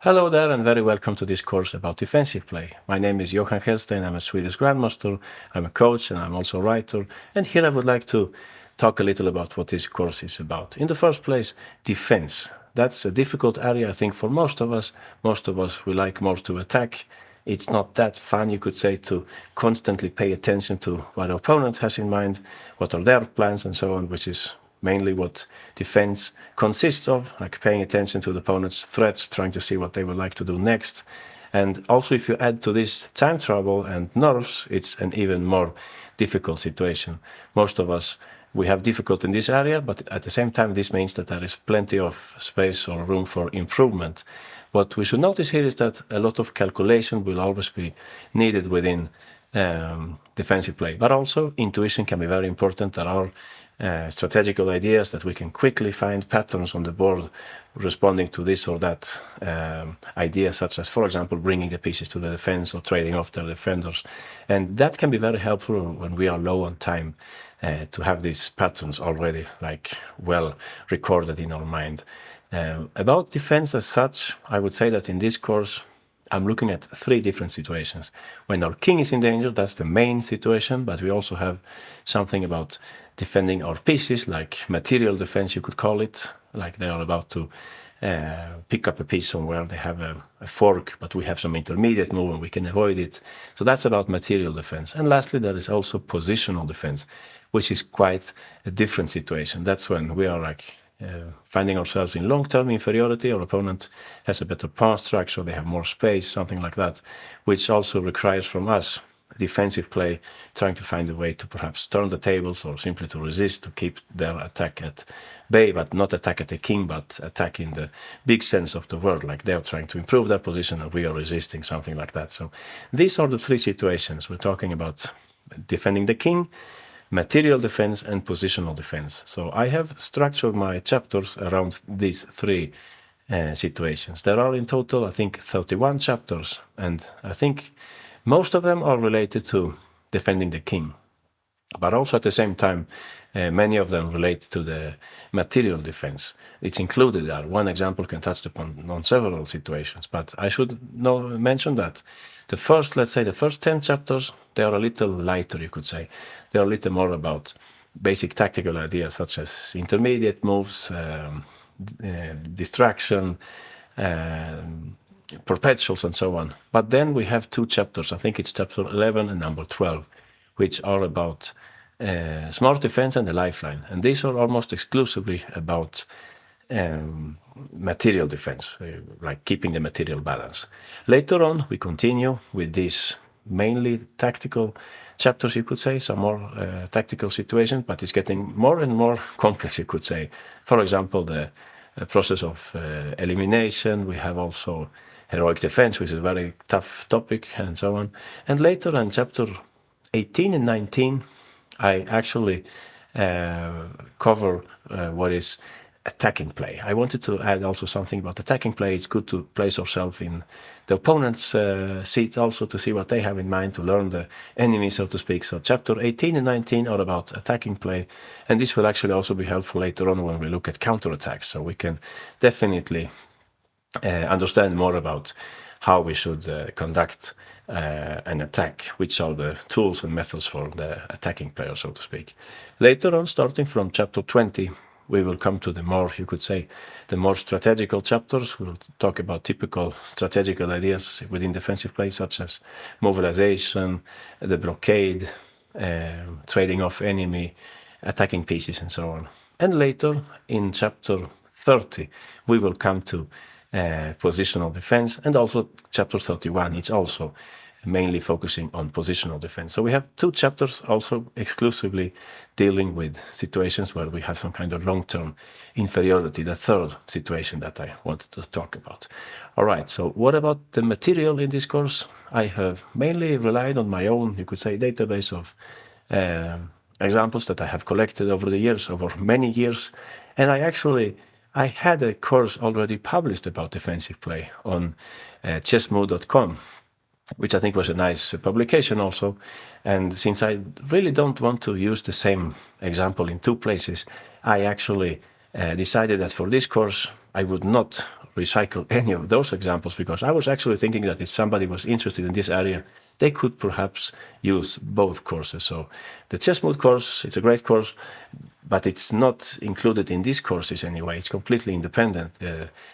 Hello there and very welcome to this course about defensive play. My name is Johan Hellstein, I'm a Swedish Grandmaster, I'm a coach and I'm also a writer. And here I would like to talk a little about what this course is about. In the first place, defense. That's a difficult area, I think, for most of us. Most of us, we like more to attack. It's not that fun, you could say, to constantly pay attention to what our opponent has in mind, what are their plans and so on, which is mainly what defense consists of, like paying attention to the opponent's threats, trying to see what they would like to do next. And also if you add to this time travel and nerves, it's an even more difficult situation. Most of us, we have difficulty in this area, but at the same time, this means that there is plenty of space or room for improvement. What we should notice here is that a lot of calculation will always be needed within defensive play, but also intuition can be very important. There are strategical ideas that we can quickly find patterns on the board responding to this or that idea, such as, for example, bringing the pieces to the defense or trading off their defenders. And that can be very helpful when we are low on time to have these patterns already well recorded in our mind. About defense as such, I would say that in this course, I'm looking at three different situations. When our king is in danger, that's the main situation, but we also have something about defending our pieces, like material defense, you could call it, like they are about to pick up a piece somewhere, they have a fork, but we have some intermediate move and we can avoid it. So that's about material defense. And lastly, there is also positional defense, which is quite a different situation. That's when we are finding ourselves in long-term inferiority. Our opponent has a better pawn structure, they have more space, something like that, which also requires from us defensive play, trying to find a way to perhaps turn the tables or simply to resist, to keep their attack at bay, but not attack at the king, but attack in the big sense of the word, like they are trying to improve their position and we are resisting, something like that. So these are the three situations. We're talking about defending the king, material defense and positional defense. So I have structured my chapters around these three situations. There are in total, I think, 31 chapters, and I think most of them are related to defending the king, but also at the same time, many of them relate to the material defense. It's included there. One example can touch upon on several situations, but I should mention that the first, let's say the first 10 chapters, they are a little lighter, you could say. They are a little more about basic tactical ideas such as intermediate moves, distraction, perpetuals and so on. But then we have two chapters, I think it's chapter 11 and number 12, which are about smart defense and the lifeline. And these are almost exclusively about material defense, like keeping the material balance. Later on, we continue with these mainly tactical chapters, you could say, some more tactical situations, but it's getting more and more complex, you could say. For example, the process of elimination. We have also heroic defense, which is a very tough topic, and so on. And later in chapter 18 and 19, I actually cover what is attacking play. I wanted to add also something about attacking play. It's good to place ourselves in the opponent's seat also to see what they have in mind, to learn the enemy, so to speak. So chapter 18 and 19 are about attacking play, and this will actually also be helpful later on when we look at counterattacks. So we can definitely understand more about how we should conduct an attack, which are the tools and methods for the attacking player, so to speak. Later on, starting from chapter 20, we will come to the more, you could say, the more strategical chapters. We'll talk about typical strategical ideas within defensive play, such as mobilization, the blockade, trading off enemy, attacking pieces, and so on. And later, in chapter 30, we will come to positional defense, and also chapter 31, it's also mainly focusing on positional defense. So we have two chapters also exclusively dealing with situations where we have some kind of long-term inferiority, the third situation that I wanted to talk about. All right, so what about the material in this course? I have mainly relied on my own, you could say, database of examples that I have collected over the years, over many years, and I had a course already published about defensive play on chessmove.com, which I think was a nice publication also. And since I really don't want to use the same example in two places, I actually decided that for this course, I would not recycle any of those examples, because I was actually thinking that if somebody was interested in this area, they could perhaps use both courses. So the Chessmood course, it's a great course, but it's not included in these courses anyway. It's completely independent.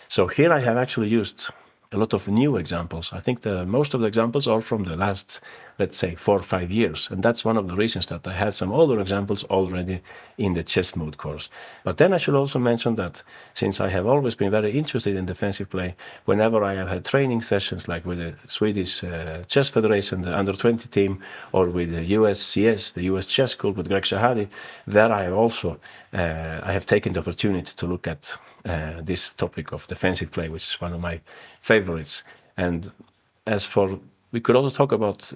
So here I have actually used a lot of new examples. I think most of the examples are from the last, let's say, 4 or 5 years. And that's one of the reasons that I had some older examples already in the Chessmood course. But then I should also mention that since I have always been very interested in defensive play, whenever I have had training sessions like with the Swedish Chess Federation, the under-20 team, or with the USCS, the US Chess School with Greg Shahade, there I have also I have taken the opportunity to look at this topic of defensive play, which is one of my favorites. And as for, we could also talk about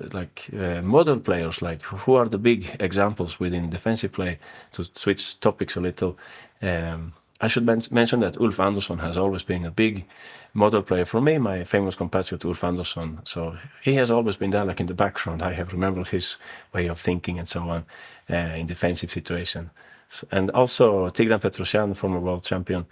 model players, like who are the big examples within defensive play, to switch topics a little. I should mention that Ulf Andersson has always been a big model player for me, my famous compatriot Ulf Andersson. So he has always been there, like in the background. I have remembered his way of thinking and so on in defensive situation. And also Tigran Petrosyan, former world champion,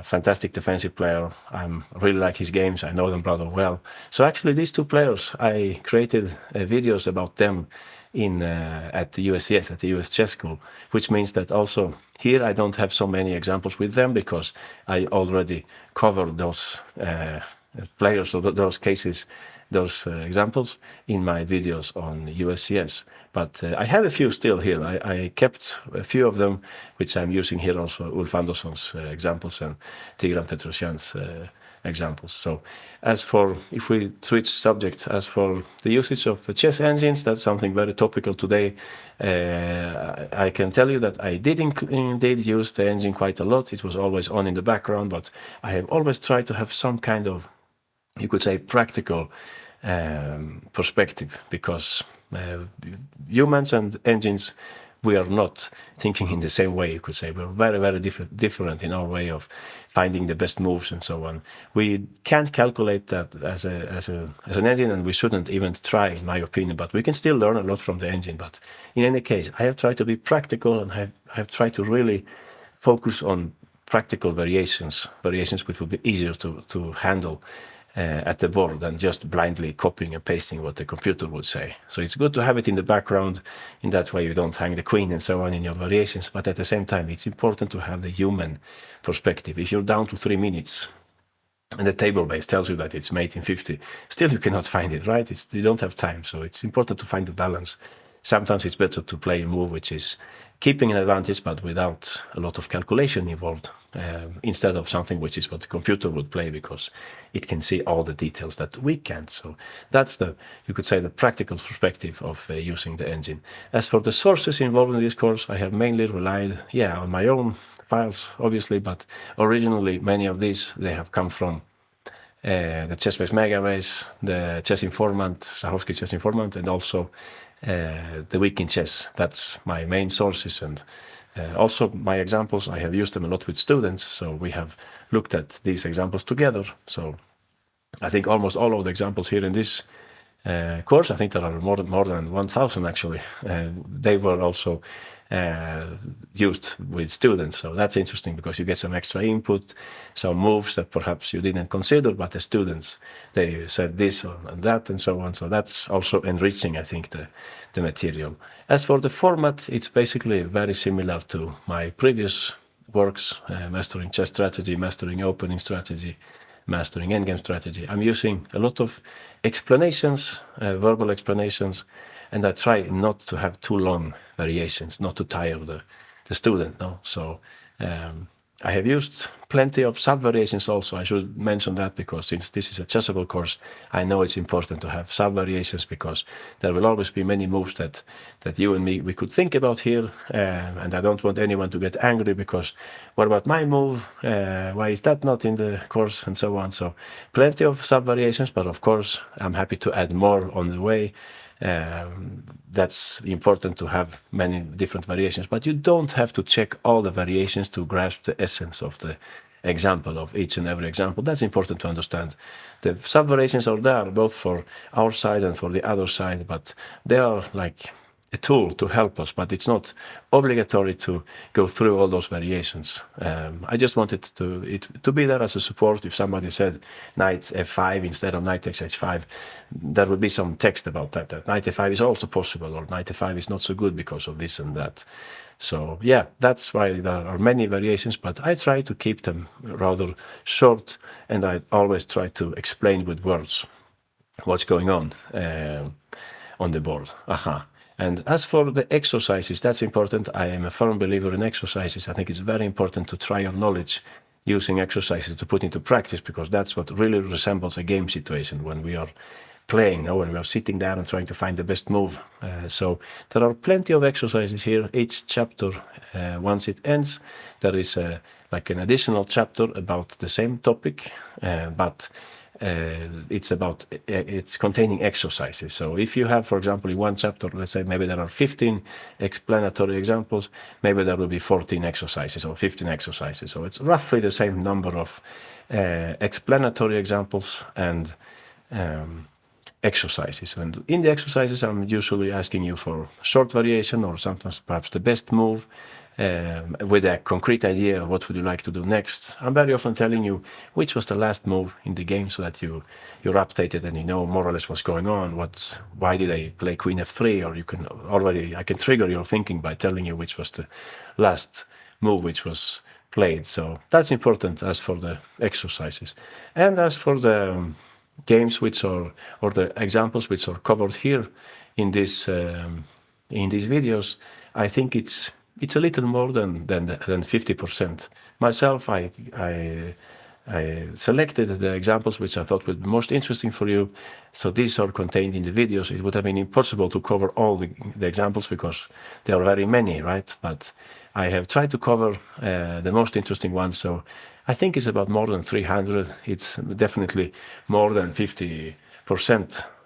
fantastic defensive player. I really like his games. I know them rather well. So actually these two players, I created videos about them at the USCS, at the US Chess School, which means that also here I don't have so many examples with them because I already covered those players or those cases, those examples in my videos on USCS. But I have a few still here. I kept a few of them, which I'm using here also, Ulf Andersson's examples and Tigran Petrosyan's examples. So as for, if we switch subject, as for the usage of chess engines, that's something very topical today. I can tell you that I did indeed use the engine quite a lot. It was always on in the background, but I have always tried to have some kind of, you could say, practical perspective, because humans and engines, we are not thinking in the same way, you could say. We're very, very different in our way of finding the best moves and so on. We can't calculate that as an engine, and we shouldn't even try, in my opinion, but we can still learn a lot from the engine. But in any case, I have tried to be practical, and I have tried to really focus on practical variations which will be easier to handle at the board than just blindly copying and pasting what the computer would say. So it's good to have it in the background. In that way you don't hang the queen and so on in your variations, but at the same time it's important to have the human perspective. If you're down to 3 minutes and the table base tells you that it's mate in 50, still you cannot find it, right? You don't have time, so it's important to find the balance. Sometimes it's better to play a move which is keeping an advantage but without a lot of calculation involved, instead of something which is what the computer would play, because it can see all the details that we can't. So that's you could say, the practical perspective of using the engine. As for the sources involved in this course, I have mainly relied, on my own files, obviously, but originally many of these, they have come from the ChessBase Megabase, the Chess Informant, Zahovsky Chess Informant, and also the Week in Chess. That's my main sources, and also my examples, I have used them a lot with students, so we have looked at these examples together. So I think almost all of the examples here in this course, I think there are more than 1,000 actually, they were also used with students. So that's interesting, because you get some extra input, some moves that perhaps you didn't consider, but the students, they said this and that and so on. So that's also enriching, I think, the material. As for the format, it's basically very similar to my previous works, mastering chess strategy, mastering opening strategy, mastering endgame strategy. I'm using a lot of explanations, verbal explanations, and I try not to have too long variations, not to tire the student. No? So I have used plenty of sub-variations also. I should mention that, because since this is a chessable course, I know it's important to have sub-variations, because there will always be many moves that you and me, we could think about here, and I don't want anyone to get angry because, what about my move? Why is that not in the course? And so on. So plenty of sub-variations, but of course I'm happy to add more on the way. That's important, to have many different variations, but you don't have to check all the variations to grasp the essence of the example, of each and every example. That's important to understand. The sub-variations are there both for our side and for the other side, but they are like a tool to help us, but it's not obligatory to go through all those variations. I just wanted it to be there as a support. If somebody said knight f5 instead of knight takes h5, there would be some text about that. That knight f5 is also possible, or knight f5 is not so good because of this and that. So yeah, that's why there are many variations, but I try to keep them rather short, and I always try to explain with words what's going on the board. And as for the exercises, that's important. I am a firm believer in exercises. I think it's very important to try your knowledge using exercises to put into practice, because that's what really resembles a game situation when we are playing, when we are sitting down and trying to find the best move. So there are plenty of exercises here. Each chapter, once it ends, there is like an additional chapter about the same topic, but it's containing exercises. So if you have, for example, in one chapter, let's say maybe there are 15 explanatory examples, maybe there will be 14 exercises or 15 exercises. So it's roughly the same number of explanatory examples and exercises. And in the exercises, I'm usually asking you for short variation, or sometimes perhaps the best move, with a concrete idea of what would you like to do next. I'm very often telling you which was the last move in the game, so that you're updated and you know more or less what's going on. Why did I play queen f3? Or I can trigger your thinking by telling you which was the last move which was played. So that's important as for the exercises. And as for the games or the examples which are covered here in these videos, I think it's a little more than 50%. Myself, I selected the examples which I thought would be most interesting for you. So these are contained in the videos. It would have been impossible to cover all the examples because there are very many, right? But I have tried to cover the most interesting ones. So I think it's about more than 300. It's definitely more than 50%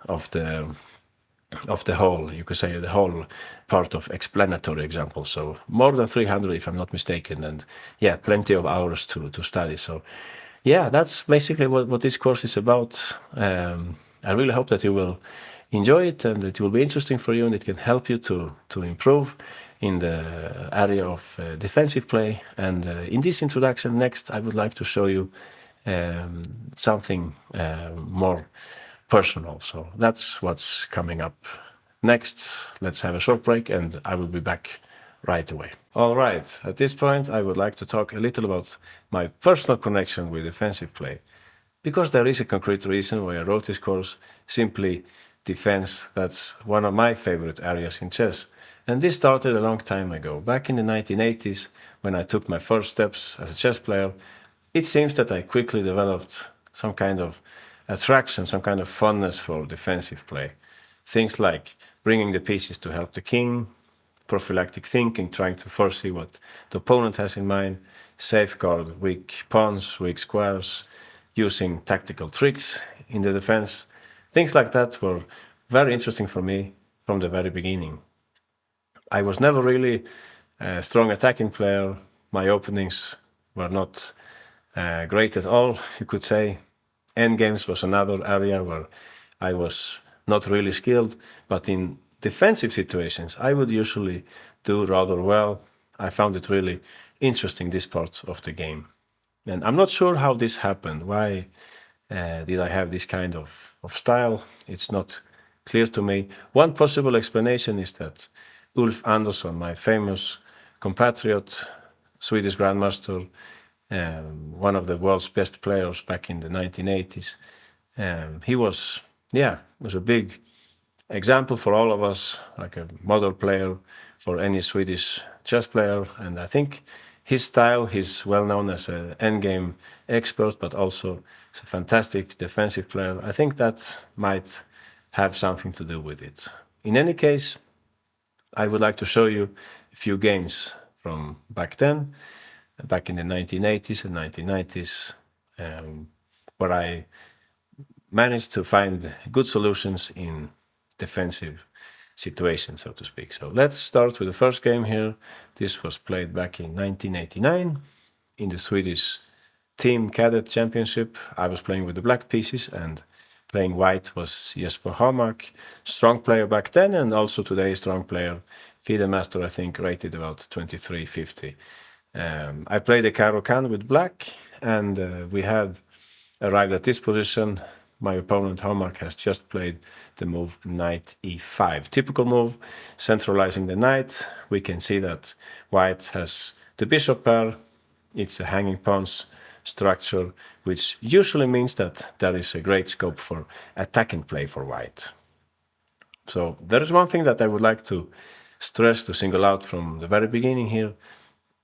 of the whole, you could say, the whole part of explanatory examples. So more than 300, if I'm not mistaken, and yeah, plenty of hours to study. So yeah, that's basically what this course is about. I really hope that you will enjoy it and it will be interesting for you, and it can help you to improve in the area of defensive play. And in this introduction, next I would like to show you something more personal. So that's what's coming up next. Let's have a short break and I will be back right away. All right, at this point I would like to talk a little about my personal connection with defensive play, because there is a concrete reason why I wrote this course. Simply, defense, that's one of my favorite areas in chess. And this started a long time ago, back in the 1980s, when I took my first steps as a chess player. It seems that I quickly developed some kind of attraction, some kind of fondness for defensive play. Things like bringing the pieces to help the king, prophylactic thinking, trying to foresee what the opponent has in mind, safeguard weak pawns, weak squares, using tactical tricks in the defense. Things like that were very interesting for me from the very beginning. I was never really a strong attacking player. My openings were not great at all, you could say. Endgames was another area where I was not really skilled, but in defensive situations I would usually do rather well. I found it really interesting, this part of the game. And I'm not sure how this happened. Why did I have this kind of style? It's not clear to me. One possible explanation is that Ulf Andersson, my famous compatriot, Swedish grandmaster, one of the world's best players back in the 1980s, he was a big example for all of us, like a model player for any Swedish chess player. And I think his style, he's well known as an endgame expert, but also as a fantastic defensive player. I think that might have something to do with it. In any case, I would like to show you a few games from back then, back in the 1980s and 1990s, where I managed to find good solutions in defensive situations, so to speak. So let's start with the first game here. This was played back in 1989 in the Swedish Team Cadet Championship. I was playing with the black pieces and Playing white was Jesper Hamark, strong player back then, and also today strong player. FIDE Master, I think, rated about 2350. I played a Caro-Kann with black, and we had arrived at this position. My opponent Hamark has just played the move knight e5. Typical move, centralizing the knight. We can see that white has the bishop pair. It's a hanging pawns structure, which usually means that there is a great scope for attacking play for white. So there is one thing that I would like to stress, to single out from the very beginning here,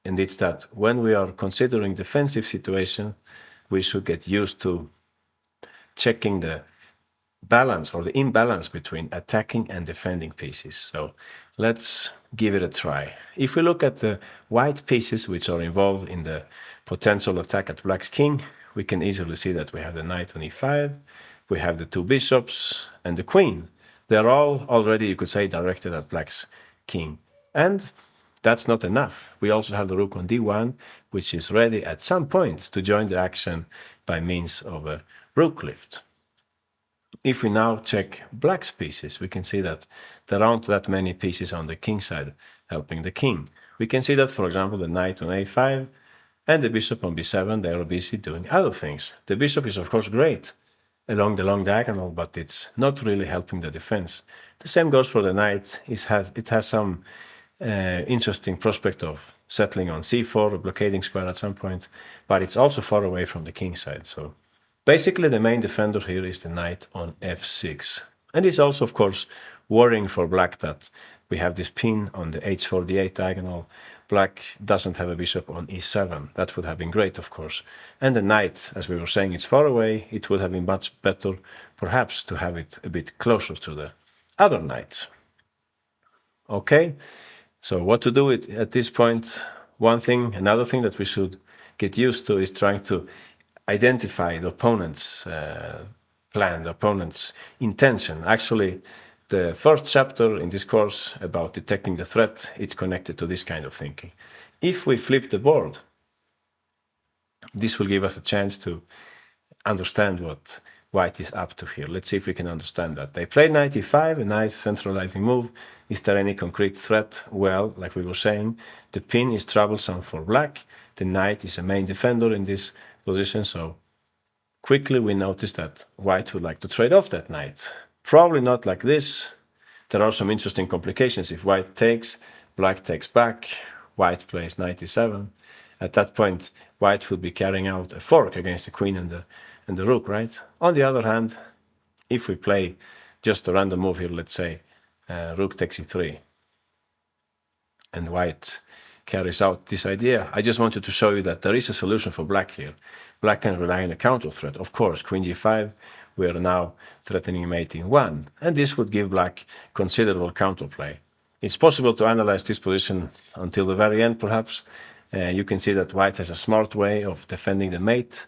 and it's that when we are considering defensive situation, we should get used to checking the balance or the imbalance between attacking and defending pieces. So let's give it a try. If we look at the white pieces which are involved in the potential attack at black's king, we can easily see that we have the knight on e5, we have the two bishops and the queen. They're all already, you could say, directed at black's king. And that's not enough. We also have the rook on d1, which is ready at some point to join the action by means of a rook lift. If we now check black's pieces, we can see that there aren't that many pieces on the king side helping the king. We can see that, for example, the knight on a5 and the bishop on b7, they are busy doing other things. The bishop is, of course, great along the long diagonal, but it's not really helping the defense. The same goes for the knight. It has some interesting prospect of settling on c4 or blockading square at some point, but it's also far away from the king side. So basically the main defender here is the knight on f6. And it's also, of course, worrying for black that we have this pin on the h4 d8 diagonal. Black doesn't have a bishop on e7. That would have been great, of course. And the knight, as we were saying, it's far away. It would have been much better, perhaps, to have it a bit closer to the other knights. Okay, so what to do at this point? Another thing that we should get used to is trying to identify the opponent's plan, the opponent's intention. Actually, the first chapter in this course about detecting the threat, it's connected to this kind of thinking. If we flip the board, this will give us a chance to understand what white is up to here. Let's see if we can understand that. They played knight e5, a nice centralizing move. Is there any concrete threat? Well, like we were saying, the pin is troublesome for black. The knight is a main defender in this position, so quickly we notice that white would like to trade off that knight. Probably not like this. There are some interesting complications. If white takes, black takes back, white plays knight e7. At that point, white will be carrying out a fork against the queen and the rook, right? On the other hand, if we play just a random move here, let's say rook takes e3, and white carries out this idea, I just wanted to show you that there is a solution for black here. Black can rely on a counter threat. Of course, queen g5, we are now threatening mate in 1, and this would give black considerable counterplay. It's possible to analyze this position until the very end, perhaps. You can see that white has a smart way of defending the mate.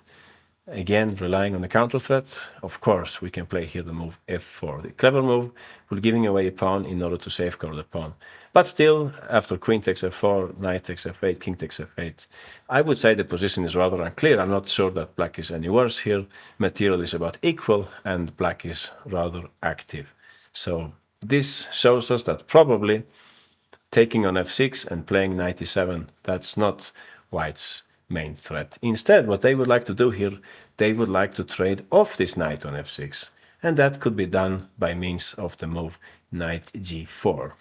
Again, relying on the counter threat. Of course, we can play here the move f4. The clever move will giving away a pawn in order to safeguard the pawn. But still, after queen takes f4, knight takes f8, king takes f8, I would say the position is rather unclear. I'm not sure that black is any worse here. Material is about equal, and black is rather active. So this shows us that probably taking on f6 and playing knight e7, that's not white's main threat. Instead, what they would like to do here, they would like to trade off this knight on f6. And that could be done by means of the move knight g4.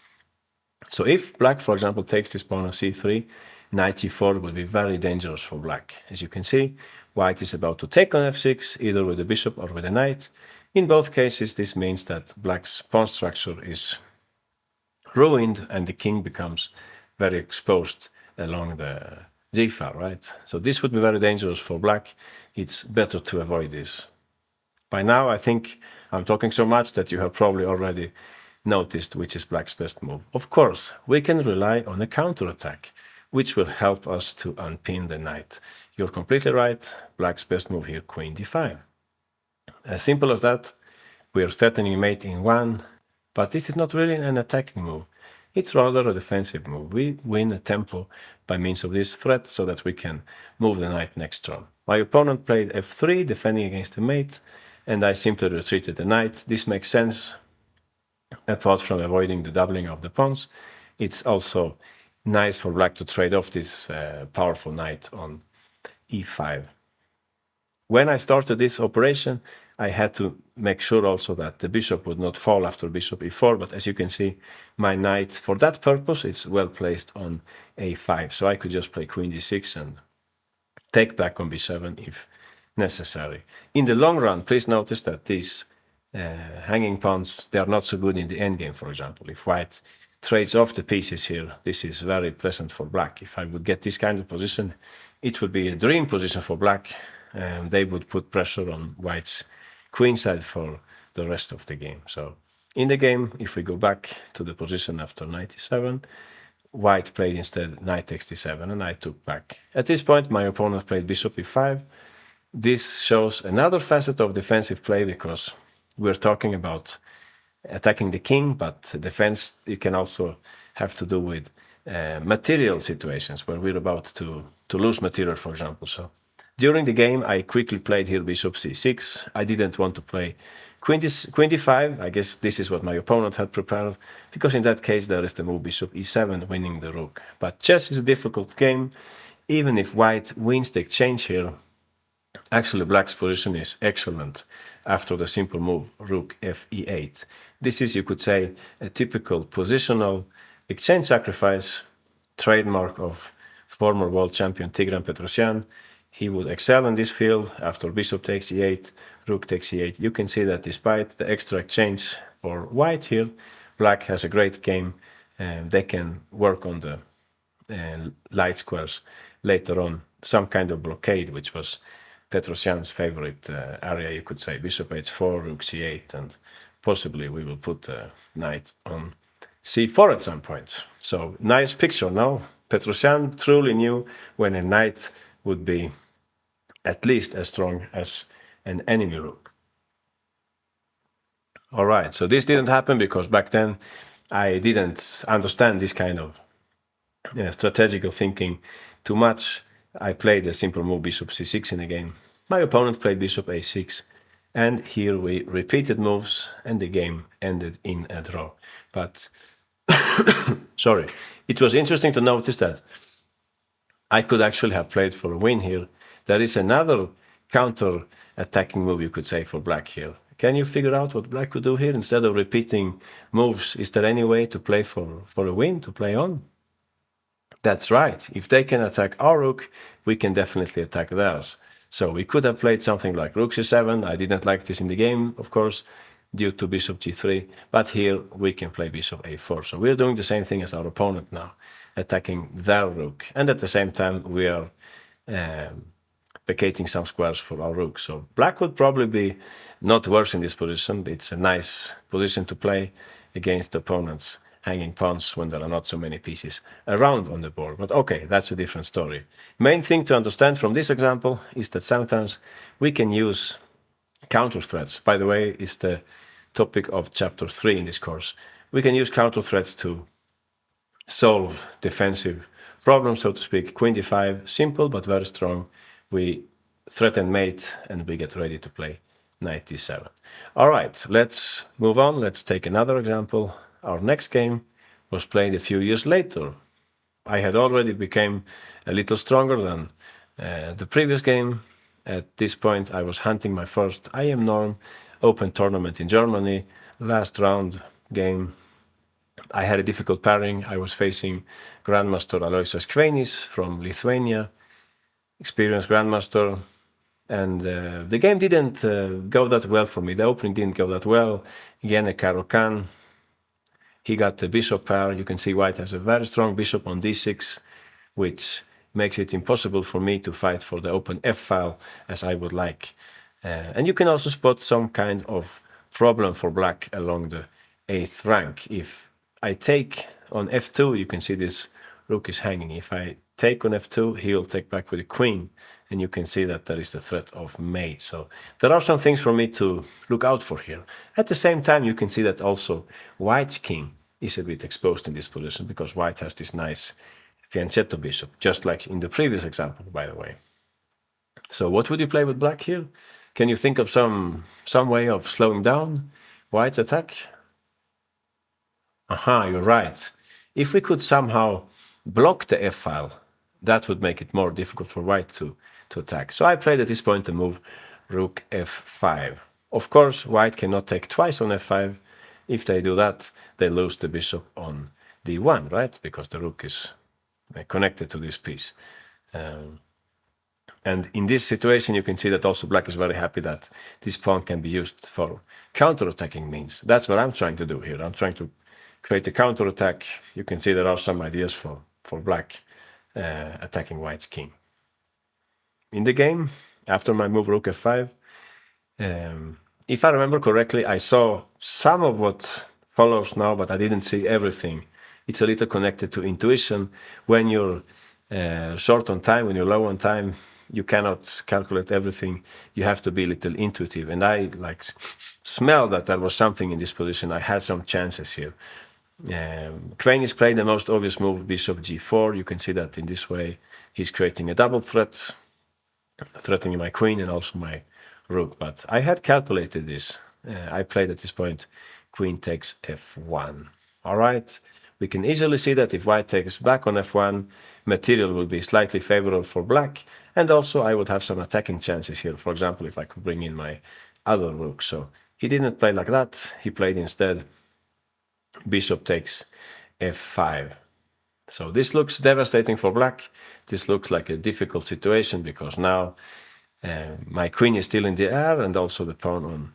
So if black, for example, takes this pawn on c3, knight g4 will be very dangerous for black. As you can see, white is about to take on f6, either with the bishop or with the knight. In both cases, this means that black's pawn structure is ruined and the king becomes very exposed along the g-file, right? So this would be very dangerous for black. It's better to avoid this. By now, I think I'm talking so much that you have probably already noticed which is black's best move. Of course, we can rely on a counterattack, which will help us to unpin the knight. You're completely right. Black's best move here, queen d5. As simple as that. We're threatening mate in 1, but this is not really an attacking move. It's rather a defensive move. We win a tempo by means of this threat so that we can move the knight next turn. My opponent played f3, defending against the mate, and I simply retreated the knight. This makes sense. Apart from avoiding the doubling of the pawns, it's also nice for black to trade off this powerful knight on e5. When I started this operation, I had to make sure also that the bishop would not fall after bishop e4, but as you can see, my knight, for that purpose, it's well placed on a5, so I could just play queen d6 and take back on b7 if necessary. In the long run, please notice that these hanging pawns, they are not so good in the endgame, for example. If white trades off the pieces here, this is very pleasant for black. If I would get this kind of position, it would be a dream position for black. They would put pressure on white's queenside for the rest of the game. So in the game, if we go back to the position after knight e7, white played instead knight takes d7 and I took back. At this point, my opponent played bishop e5. This shows another facet of defensive play because we're talking about attacking the king, but defense, it can also have to do with material situations where we're about to lose material, for example. So during the game, I quickly played here bishop c6. I didn't want to play queen d5. I guess this is what my opponent had prepared, because in that case, there is the move bishop e7, winning the rook. But chess is a difficult game. Even if white wins the exchange here, actually black's position is excellent after the simple move rook fe8. This is, you could say, a typical positional exchange sacrifice, trademark of former world champion Tigran Petrosyan. He would excel in this field after bishop takes e8, rook takes e8. You can see that despite the extra exchange for white here, black has a great game, and they can work on the light squares later on. Some kind of blockade, which was Petrosyan's favorite area, you could say. Bishop h4, rook c8, and possibly we will put a knight on c4 at some point. So nice picture now. Petrosyan truly knew when a knight would be at least as strong as an enemy rook. All right, so this didn't happen because back then I didn't understand this kind of strategical thinking too much. I played a simple move bishop c6 in the game. My opponent played bishop a6, and here we repeated moves and the game ended in a draw. But sorry, it was interesting to notice that I could actually have played for a win here. There is another counter-attacking move, you could say, for black here. Can you figure out what black could do here? Instead of repeating moves, is there any way to play for a win, to play on? That's right. If they can attack our rook, we can definitely attack theirs. So we could have played something like rook c7. I didn't like this in the game, of course, due to bishop g3. But here we can play bishop a4. So we're doing the same thing as our opponent now, attacking their rook. And at the same time, we are vacating some squares for our rook. So black would probably be not worse in this position. It's a nice position to play against the opponent's hanging pawns when there are not so many pieces around on the board. But okay, that's a different story. Main thing to understand from this example is that sometimes we can use counter threats. By the way, it's the topic of chapter 3 in this course. We can use counter threats to solve defensive problems, so to speak. Queen d5, simple but very strong. We threaten mate and we get ready to play knight d7. All right, let's move on. Let's take another example. Our next game was played a few years later. I had already become a little stronger than the previous game. At this point, I was hunting my first IM Norm Open tournament in Germany. Last round game, I had a difficult pairing. I was facing Grandmaster Aloisas Kveinis from Lithuania, experienced Grandmaster, and the game didn't go that well for me. The opening didn't go that well. Again, a Caro-Kann. He got the bishop pair. You can see white has a very strong bishop on d6, which makes it impossible for me to fight for the open f-file as I would like. And you can also spot some kind of problem for black along the 8th rank. If I take on f2, you can see this rook is hanging. If I take on f2, he'll take back with a queen, and you can see that there is the threat of mate. So there are some things for me to look out for here. At the same time, you can see that also white's king is a bit exposed in this position because white has this nice fianchetto bishop, just like in the previous example, by the way. So what would you play with black here? Can you think of some way of slowing down white's attack? Aha, you're right. If we could somehow block the f-file, that would make it more difficult for white to attack. So I played at this point the move rook f5. Of course, white cannot take twice on f5. If they do that, they lose the bishop on d1, right? Because the rook is connected to this piece. And in this situation, you can see that also black is very happy that this pawn can be used for counter-attacking means. That's what I'm trying to do here. I'm trying to create a counter-attack. You can see there are some ideas for black attacking white's king. In the game, after my move rook f5, if I remember correctly, I saw some of what follows now, but I didn't see everything. It's a little connected to intuition. When you're short on time, when you're low on time, you cannot calculate everything. You have to be a little intuitive. And I smelled that there was something in this position. I had some chances here. Kveinis played the most obvious move, bishop g4. You can see that in this way he's creating a double threat, threatening my queen and also my rook. But I had calculated this. I played at this point queen takes f1. All right. We can easily see that if white takes back on f1, material will be slightly favorable for black, and also I would have some attacking chances here. For example, if I could bring in my other rook. So he didn't play like that. He played instead bishop takes f5. So this looks devastating for black. This looks like a difficult situation because now my queen is still in the air and also the pawn on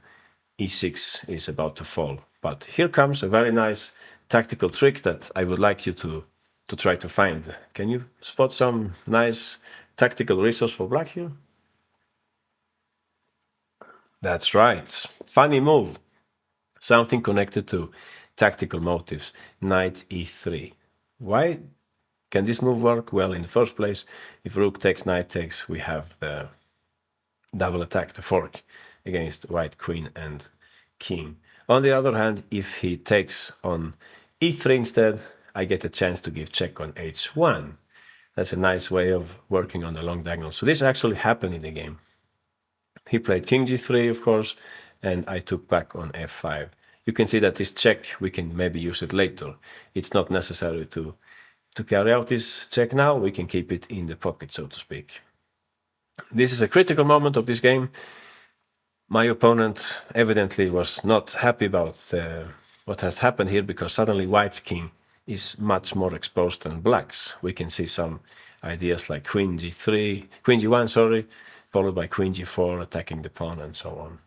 e6 is about to fall. But here comes a very nice tactical trick that I would like you to try to find. Can you spot some nice tactical resource for black here? That's right. Funny move. Something connected to tactical motives. Knight e3. Why can this move work? Well, in the first place, if rook takes, knight takes, we have the double attack, the fork, against white queen and king. On the other hand, if he takes on e3 instead, I get a chance to give check on h1. That's a nice way of working on the long diagonal. So this actually happened in the game. He played king g3, of course, and I took back on f5. You can see that this check, we can maybe use it later. It's not necessary to carry out this check now. We can keep it in the pocket, so to speak. This is a critical moment of this game. My opponent evidently was not happy about what has happened here because suddenly white's king is much more exposed than black's. We can see some ideas like queen g1, sorry, followed by queen g4, attacking the pawn and so on.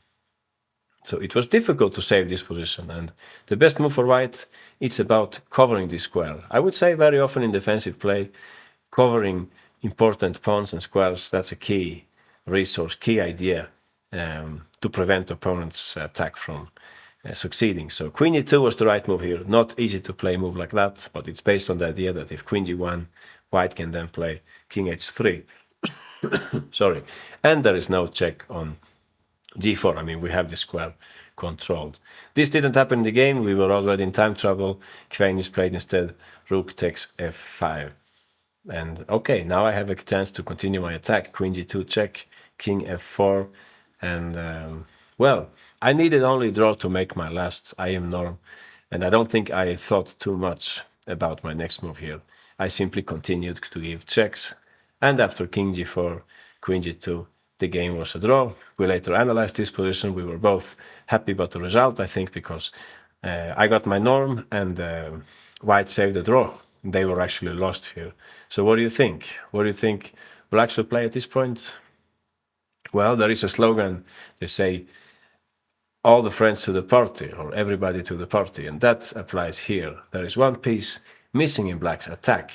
So it was difficult to save this position, and the best move for white, it's about covering this square. I would say very often in defensive play, covering important pawns and squares, that's a key resource, key idea to prevent opponent's attack from succeeding. So queen e2 was the right move here. Not easy to play a move like that, but it's based on the idea that if queen g1, white can then play king h3. Sorry. And there is no check on g4. I mean, we have the square controlled. This didn't happen in the game. We were already in time trouble. Kveinis played instead rook takes f5. And okay, now I have a chance to continue my attack. Queen g2 check, king f4. And well, I needed only draw to make my last IM norm. And I don't think I thought too much about my next move here. I simply continued to give checks. And after king g4, queen g2, the game was a draw. We later analyzed this position. We were both happy about the result, I think, because I got my norm and white saved the draw. They were actually lost here. So what do you think? What do you think black should play at this point? Well, there is a slogan. They say, all the friends to the party, or everybody to the party, and that applies here. There is one piece missing in black's attack.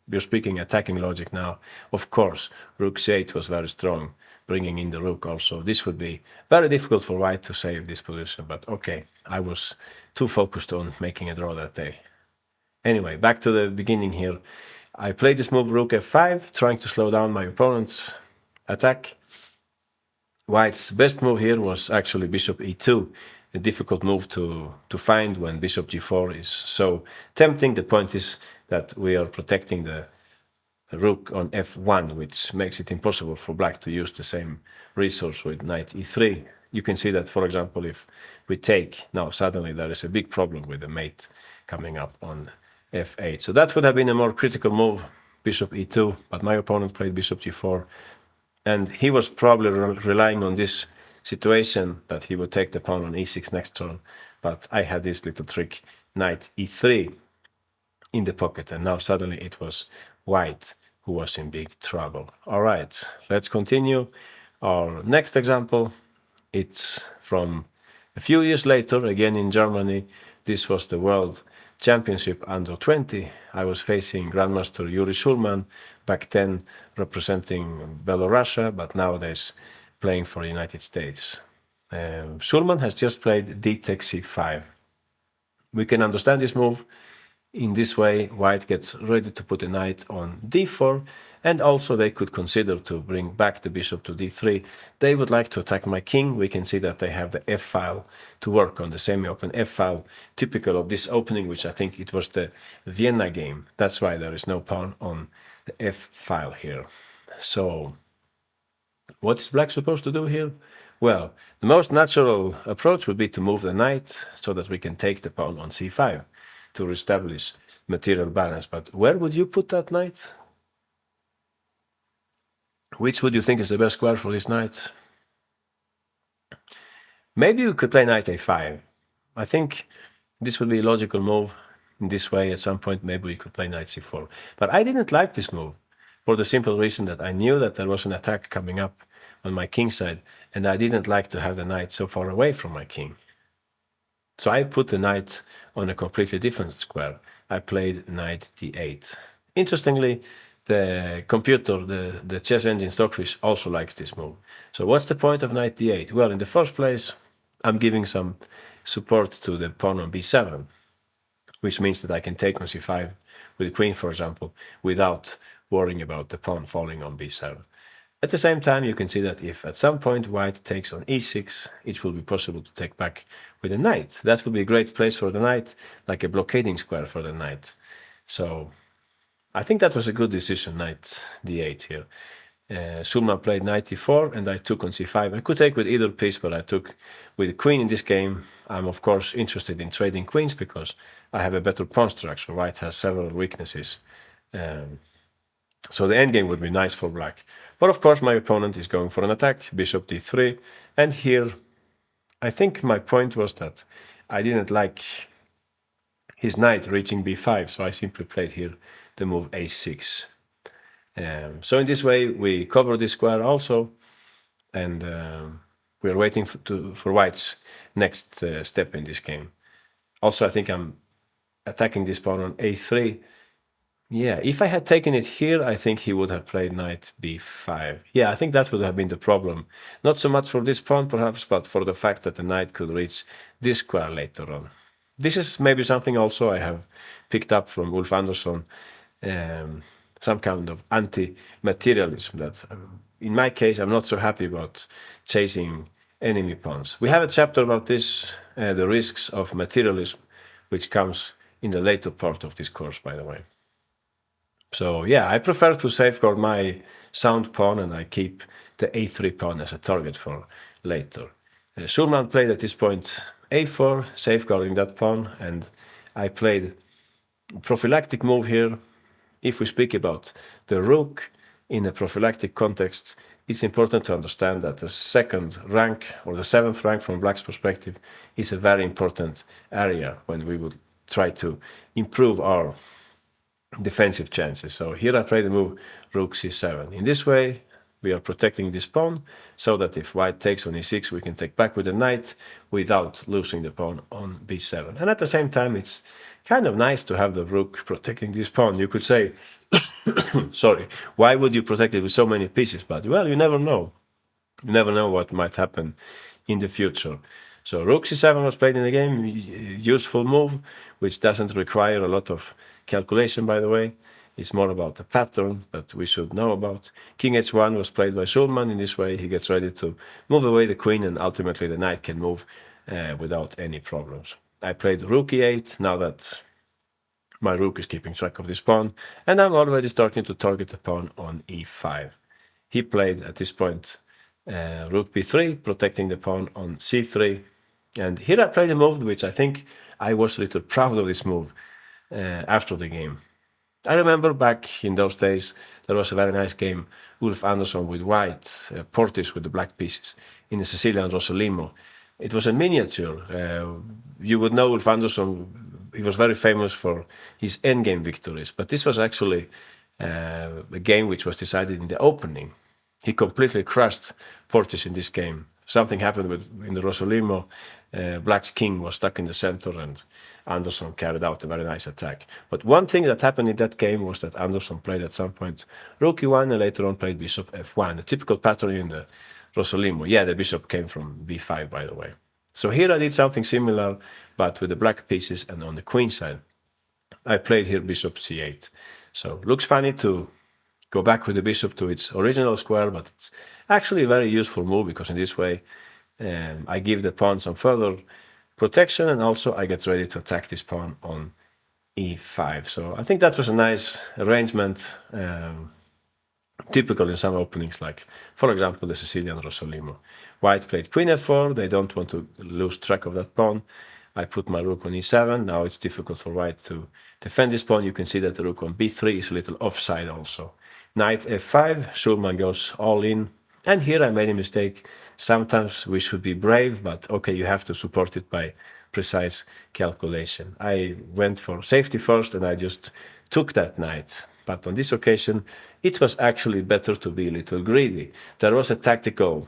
We're speaking attacking logic now. Of course, rook c8 was very strong, bringing in the rook also. This would be very difficult for white to save this position, but okay, I was too focused on making a draw that day. Anyway, back to the beginning here. I played this move rook f5, trying to slow down my opponent's attack. White's best move here was actually bishop e2, a difficult move to find when bishop g4 is so tempting. The point is that we are protecting the rook on f1, which makes it impossible for black to use the same resource with knight e3. You can see that, for example, if we take, now suddenly there is a big problem with the mate coming up on f8. So that would have been a more critical move, bishop e2, but my opponent played bishop g4, and he was probably relying on this situation that he would take the pawn on e6 next turn, but I had this little trick, knight e3, in the pocket, and now suddenly it was white who was in big trouble. All right, let's continue. Our next example, it's from a few years later, again in Germany. This was the World Championship under 20. I was facing Grandmaster Yuri Shulman, back then representing Belarusia, but nowadays playing for the United States. Shulman has just played d takes c5. We can understand this move. In this way, white gets ready to put a knight on d4, and also they could consider to bring back the bishop to d3. They would like to attack my king. We can see that they have the f-file to work on, the semi-open f-file, typical of this opening, which I think it was the Vienna game. That's why there is no pawn on the f-file here. So, what is black supposed to do here? Well, the most natural approach would be to move the knight so that we can take the pawn on c5 to establish material balance. But where would you put that knight? Which would you think is the best square for this knight? Maybe you could play knight a5. I think this would be a logical move. In this way, at some point, maybe we could play knight c4. But I didn't like this move for the simple reason that I knew that there was an attack coming up on my king side, and I didn't like to have the knight so far away from my king. So I put the knight on a completely different square. I played knight d8. Interestingly, the computer, the chess engine Stockfish, also likes this move. So what's the point of knight d8? Well, in the first place, I'm giving some support to the pawn on b7, which means that I can take on c5 with the queen, for example, without worrying about the pawn falling on b7. At the same time, you can see that if at some point white takes on e6, it will be possible to take back with a knight. That would be a great place for the knight, like a blockading square for the knight. So I think that was a good decision, knight d8 here. Shulman played knight e4, and I took on c5. I could take with either piece, but I took with the queen in this game. I'm of course interested in trading queens because I have a better pawn structure. White has several weaknesses. So the endgame would be nice for black. But of course my opponent is going for an attack, bishop d3, and here I think my point was that I didn't like his knight reaching b5, so I simply played here the move a6. So in this way we cover this square also, and we are waiting for white's next step in this game. Also I think I'm attacking this pawn on a3. Yeah, if I had taken it here, I think he would have played knight b5. Yeah, I think that would have been the problem. Not so much for this pawn, perhaps, but for the fact that the knight could reach this square later on. This is maybe something also I have picked up from Ulf Andersson, some kind of anti-materialism that, in my case, I'm not so happy about chasing enemy pawns. We have a chapter about this, the risks of materialism, which comes in the later part of this course, by the way. So yeah, I prefer to safeguard my sound pawn, and I keep the a3 pawn as a target for later. Shulman played at this point a4, safeguarding that pawn, and I played prophylactic move here. If we speak about the rook in a prophylactic context, it's important to understand that the second rank, or the seventh rank from black's perspective, is a very important area when we would try to improve our defensive chances. So here I play the move rook c7. In this way, we are protecting this pawn, so that if white takes on e6, we can take back with the knight without losing the pawn on b7. And at the same time, it's kind of nice to have the rook protecting this pawn. You could say, sorry, why would you protect it with so many pieces? But well, you never know. You never know what might happen in the future. So rook c7 was played in the game, useful move, which doesn't require a lot of calculation, by the way. It's more about the pattern that we should know about. King h1 was played by Shulman. In this way, he gets ready to move away the queen, and ultimately the knight can move without any problems. I played rook e8. Now that My rook is keeping track of this pawn, and I'm already starting to target the pawn on e5. He played at this point rook b3, protecting the pawn on c3. And here I played a move which I think I was a little proud of this move after the game. I remember back in those days there was a very nice game, Ulf Andersson with white, Portis with the black pieces in the Sicilian Rossolimo. It was a miniature. You would know Ulf Andersson, he was very famous for his endgame victories, but this was actually a game which was decided in the opening. He completely crushed Portis in this game. Something happened in the Rossolimo. Black's king was stuck in the center and Andersson carried out a very nice attack. But one thing that happened in that game was that Andersson played at some point rook e1 and later on played bishop f1, a typical pattern in the Rossolimo. Yeah, the bishop came from b5, by the way. So here I did something similar, but with the black pieces and on the queen side. I played here bishop c8. So looks funny to go back with the bishop to its original square, but it's actually a very useful move because in this way I give the pawn some further protection and also I get ready to attack this pawn on e5. So I think that was a nice arrangement, typical in some openings like, for example, the Sicilian Rossolimo. White played queen f4, they don't want to lose track of that pawn. I put my rook on e7, now it's difficult for white to defend this pawn. You can see that the rook on b3 is a little offside also. Knight f5, Schulman goes all in. And here I made a mistake. Sometimes we should be brave, but okay, you have to support it by precise calculation. I went for safety first and I just took that knight. But on this occasion, it was actually better to be a little greedy. There was a tactical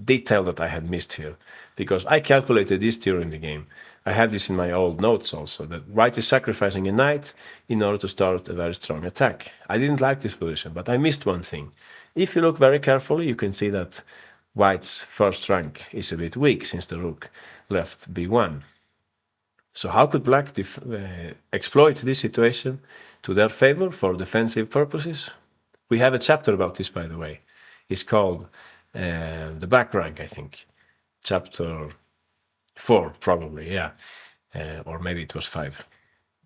detail that I had missed here, because I calculated this during the game. I have this in my old notes also, that white is sacrificing a knight in order to start a very strong attack. I didn't like this position, but I missed one thing. If you look very carefully, you can see that white's first rank is a bit weak since the rook left b1. So how could black exploit this situation to their favor for defensive purposes? We have a chapter about this, by the way. It's called the back rank, I think. Chapter 4, probably, yeah. Or maybe it was 5.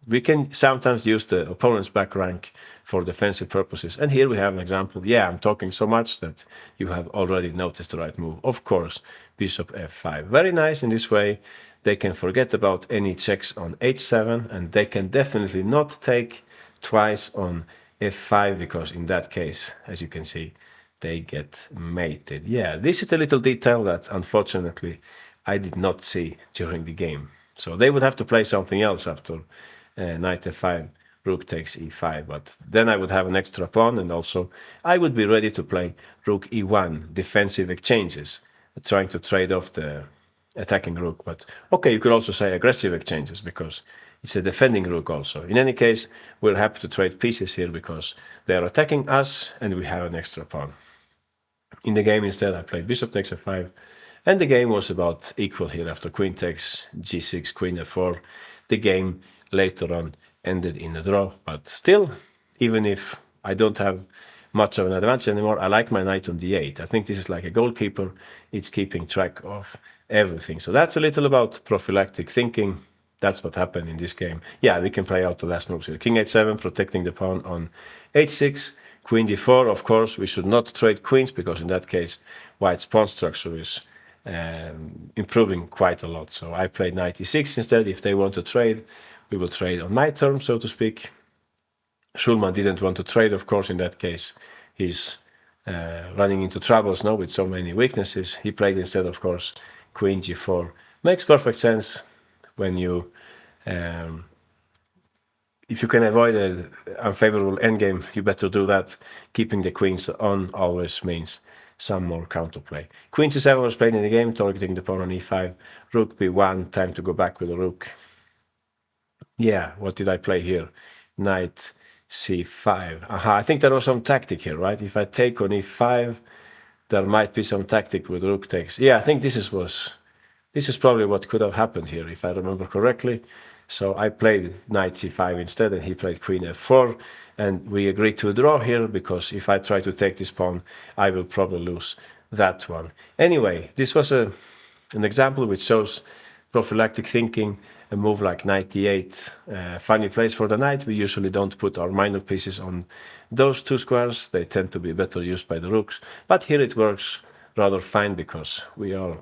We can sometimes use the opponent's back rank for defensive purposes. And here we have an example. Yeah, I'm talking so much that you have already noticed the right move. Of course, bishop f5. Very nice in this way. They can forget about any checks on h7, and they can definitely not take twice on f5, because in that case, as you can see, they get mated. Yeah, this is a little detail that unfortunately I did not see during the game. So they would have to play something else after knight f5, rook takes e5, but then I would have an extra pawn, and also I would be ready to play rook e1, defensive exchanges, trying to trade off the attacking rook. But okay, you could also say aggressive exchanges, because it's a defending rook also. In any case, we're happy to trade pieces here because they are attacking us and we have an extra pawn. In the game instead, I played bishop takes f5, and the game was about equal here after queen takes g6, queen f4. The game later on ended in a draw, but still, even if I don't have much of an advantage anymore, I like my knight on d8. I think this is like a goalkeeper. It's keeping track of everything. So that's a little about prophylactic thinking. That's what happened in this game. Yeah, we can play out the last moves here. King h7, protecting the pawn on h6. Queen d4, of course, we should not trade queens, because in that case, white's pawn structure is improving quite a lot. So I played knight e6 instead. If they want to trade, we will trade on my terms, so to speak. Schulman didn't want to trade, of course, in that case. He's running into troubles now with so many weaknesses. He played instead, of course, queen g4. Makes perfect sense when you if you can avoid an unfavorable endgame, you better do that. Keeping the queens on always means some more counterplay. Queen c7 was played in the game, targeting the pawn on e5. Rook b1, time to go back with the rook. Yeah, what did I play here? Knight c5. Aha, I think there was some tactic here, right? If I take on e5, there might be some tactic with rook takes. Yeah, I think this is probably what could have happened here, if I remember correctly. So I played knight c5 instead, and he played queen f4, and we agreed to a draw here, because if I try to take this pawn, I will probably lose that one. Anyway, this was an example which shows prophylactic thinking, a move like knight e8, funny place for the knight. We usually don't put our minor pieces on those two squares. They tend to be better used by the rooks. But here it works rather fine because we are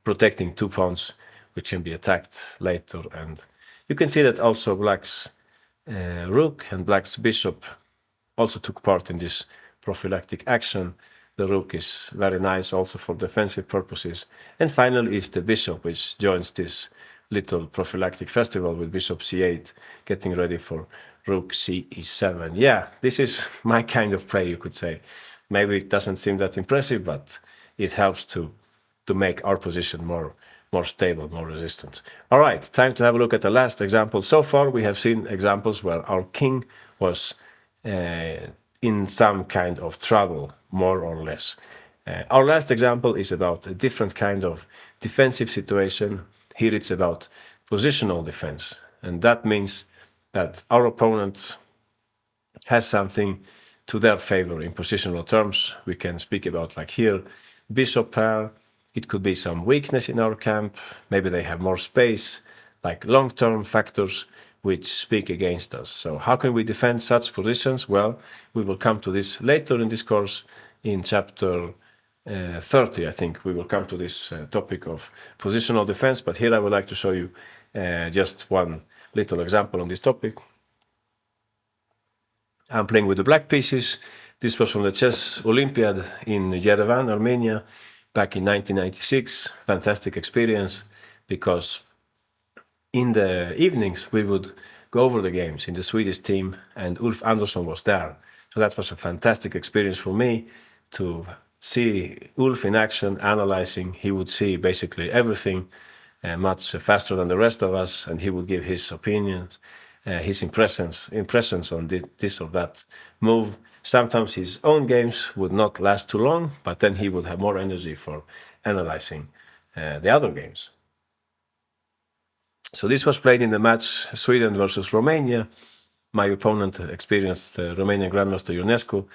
protecting 2 pawns which can be attacked later. And you can see that also black's rook and black's bishop also took part in this prophylactic action. The rook is very nice also for defensive purposes. And finally is the bishop, which joins this little prophylactic festival with bishop c8, getting ready for rook ce7. Yeah, this is my kind of play, you could say. Maybe it doesn't seem that impressive, but it helps to make our position more stable, more resistant. All right, time to have a look at the last example. So far, we have seen examples where our king was in some kind of trouble, more or less. Our last example is about a different kind of defensive situation. Here it's about positional defense. And that means that our opponent has something to their favor in positional terms. We can speak about, like here, bishop pair. It could be some weakness in our camp. Maybe they have more space, like long-term factors which speak against us. So how can we defend such positions? Well, we will come to this later in this course in chapter 30, I think. We will come to this topic of positional defense, but here I would like to show you just one little example on this topic. I'm playing with the black pieces. This was from the Chess Olympiad in Yerevan, Armenia, back in 1996. Fantastic experience, because in the evenings we would go over the games in the Swedish team, and Ulf Andersson was there. So that was a fantastic experience for me to see Ulf in action, analyzing. He would see basically everything much faster than the rest of us, and he would give his opinions, his impressions on this or that move. Sometimes his own games would not last too long, but then he would have more energy for analyzing the other games. So this was played in the match Sweden versus Romania. My opponent, experienced Romanian Grandmaster Ionescu,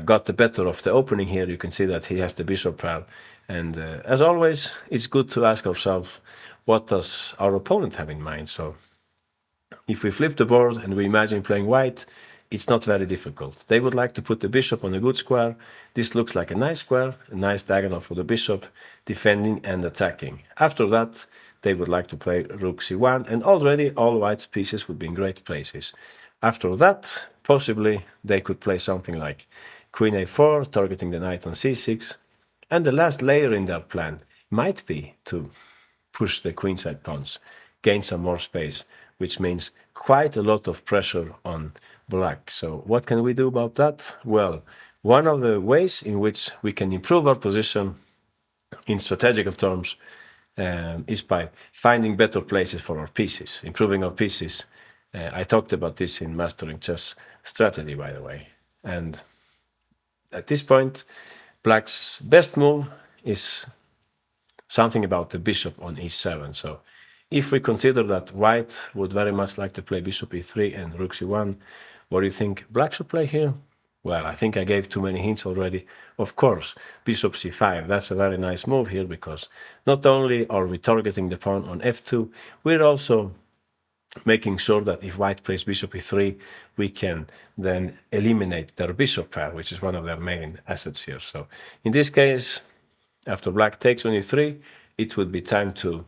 got the better of the opening here. You can see that he has the bishop pair. And as always, it's good to ask ourselves, what does our opponent have in mind? So if we flip the board and we imagine playing white, it's not very difficult. They would like to put the bishop on a good square. This looks like a nice square, a nice diagonal for the bishop, defending and attacking. After that, they would like to play rook c1, and already all white's pieces would be in great places. After that, possibly they could play something like queen a4, targeting the knight on c6, and the last layer in their plan might be to push the queenside pawns, gain some more space, which means quite a lot of pressure on black. So what can we do about that? Well, one of the ways in which we can improve our position in strategical terms is by finding better places for our pieces, improving our pieces. I talked about this in Mastering Chess Strategy, by the way. And at this point, black's best move is something about the bishop on e7. So if we consider that white would very much like to play bishop e3 and rook c1, what do you think black should play here? Well, I think I gave too many hints already. Of course, bishop c5, that's a very nice move here, because not only are we targeting the pawn on f2, we're also making sure that if white plays bishop e3, we can then eliminate their bishop pair, which is one of their main assets here. So in this case, after black takes on e3, it would be time to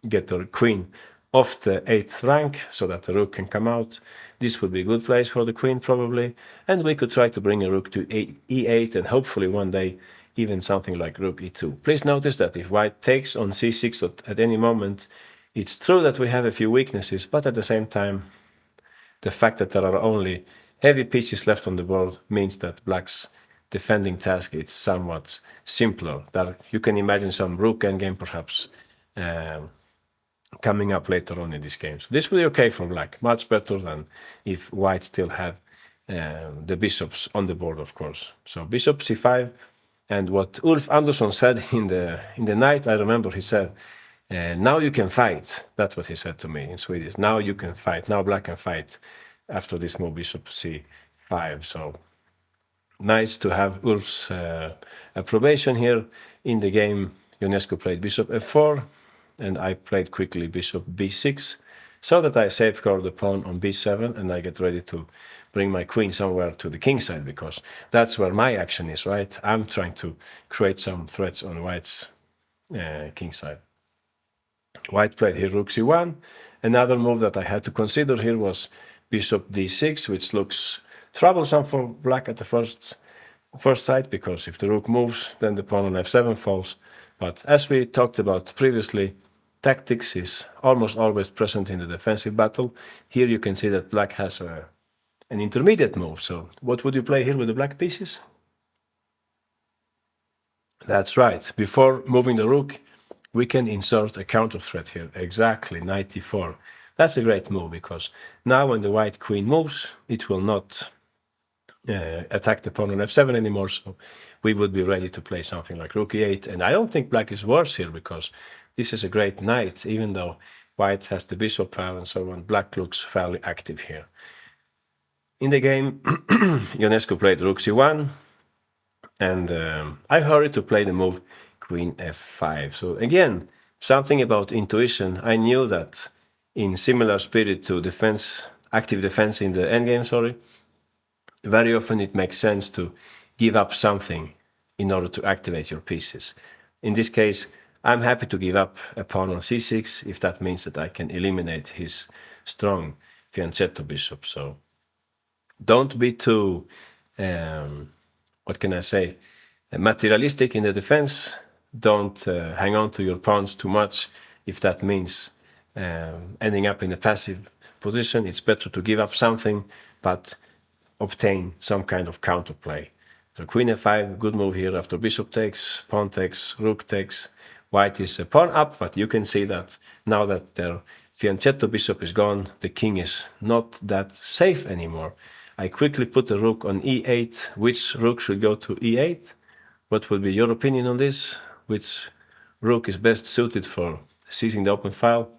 get the queen off the 8th rank so that the rook can come out. This would be a good place for the queen, probably. And we could try to bring a rook to e8, and hopefully one day even something like rook e2. Please notice that if white takes on c6 at any moment, it's true that we have a few weaknesses, but at the same time, the fact that there are only heavy pieces left on the board means that black's defending task is somewhat simpler. That you can imagine some rook endgame perhaps coming up later on in this game. So this will be okay for black, much better than if white still had the bishops on the board, of course. So bishop c5, and what Ulf Andersson said in the night, I remember he said, now you can fight. That's what he said to me in Swedish. Now you can fight. Now black can fight after this move, bishop c5. So nice to have Ulf's approbation here. In the game, Ionescu played bishop f4. and I played quickly bishop b6, so that I safeguard the pawn on b7, and I get ready to bring my queen somewhere to the king side, because that's where my action is, right? I'm trying to create some threats on white's king side. White played here rook c1. Another move that I had to consider here was bishop d6, which looks troublesome for black at the first sight, because if the rook moves, then the pawn on f7 falls. But as we talked about previously, tactics is almost always present in the defensive battle. Here you can see that black has an intermediate move. So what would you play here with the black pieces? That's right. Before moving the rook, we can insert a counter threat here. Exactly, knight d4. That's a great move, because now when the white queen moves, it will not attack the pawn on f7 anymore, so we would be ready to play something like rook e8. And I don't think black is worse here, because this is a great knight. Even though white has the bishop pair and so on, black looks fairly active here. In the game, Ionescu played rook c1, and I hurried to play the move queen f5. So again, something about intuition. I knew that in similar spirit to active defense in the endgame, very often it makes sense to give up something in order to activate your pieces. In this case, I'm happy to give up a pawn on c6 if that means that I can eliminate his strong fianchetto bishop. So don't be too, what can I say, materialistic in the defense. Don't hang on to your pawns too much if that means ending up in a passive position. It's better to give up something, but obtain some kind of counterplay. So queen f5, good move here after bishop takes, pawn takes, rook takes. White is a pawn up, but you can see that now that their fianchetto bishop is gone, the king is not that safe anymore. I quickly put the rook on e8. Which rook should go to e8? What will be your opinion on this? Which rook is best suited for seizing the open file?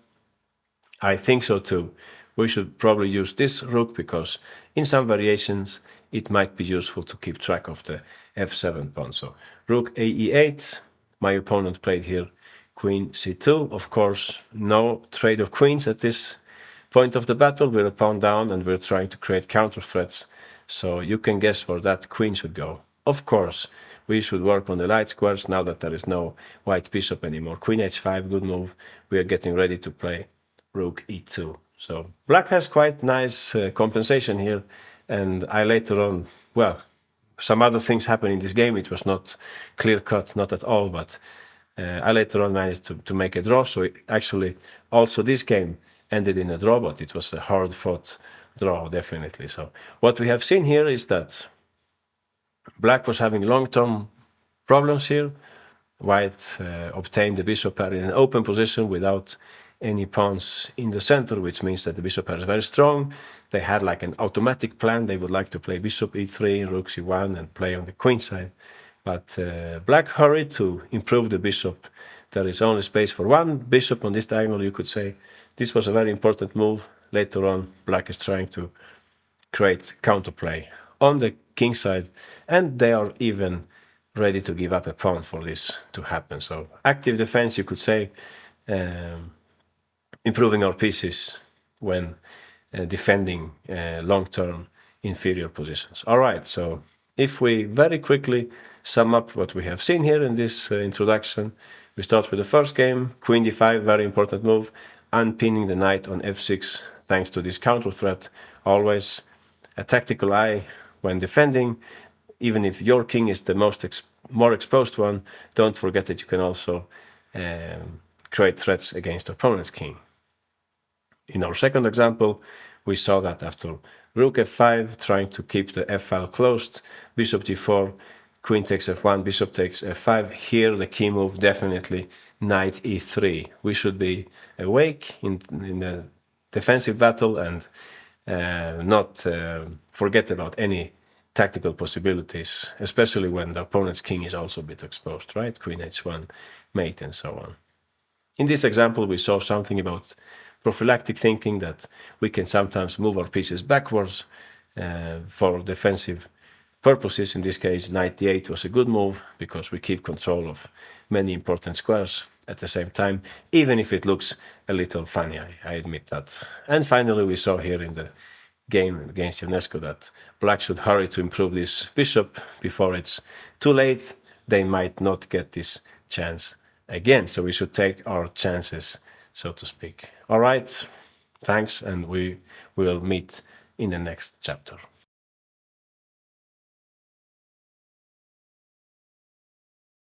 I think so too. We should probably use this rook, because in some variations it might be useful to keep track of the f7 pawn. So rook a e8. My opponent played here queen c2. Of course, no trade of queens at this point of the battle. We're a pawn down and we're trying to create counter threats. So you can guess where that queen should go. Of course, we should work on the light squares now that there is no white bishop anymore. Queen h5, good move. We are getting ready to play rook e2. So black has quite nice compensation here, and I later on, well, some other things happened in this game. It was not clear-cut, not at all, but I later on managed to make a draw. So actually, also this game ended in a draw, but it was a hard-fought draw, definitely. So what we have seen here is that black was having long-term problems here. White obtained the bishop pair in an open position without any pawns in the center, which means that the bishop pair is very strong. They had like an automatic plan. They would like to play bishop e3, rook c1, and play on the queen side. But black hurried to improve the bishop. There is only space for one bishop on this diagonal, you could say. This was a very important move. Later on, black is trying to create counterplay on the king side, and they are even ready to give up a pawn for this to happen. So active defense, you could say, improving our pieces when defending long-term inferior positions. All right, so if we very quickly sum up what we have seen here in this introduction, we start with the first game, queen d5, very important move, unpinning the knight on f6 thanks to this counter threat. Always a tactical eye when defending. Even if your king is the more exposed one, don't forget that you can also create threats against opponent's king. In our second example, we saw that after rook f5, trying to keep the f-file closed, bishop g4, queen takes f1, bishop takes f5. Here the key move definitely knight e3. We should be awake in the defensive battle and not forget about any tactical possibilities, especially when the opponent's king is also a bit exposed, right? Queen h1, mate, and so on. In this example, we saw something about prophylactic thinking, that we can sometimes move our pieces backwards for defensive purposes. In this case, knight d8 was a good move because we keep control of many important squares. at the same time, even if it looks a little funny, I admit that. And finally, we saw here in the game against Ionesco that black should hurry to improve this bishop before it's too late. They might not get this chance again, so we should take our chances, so to speak. All right, thanks, and we will meet in the next chapter.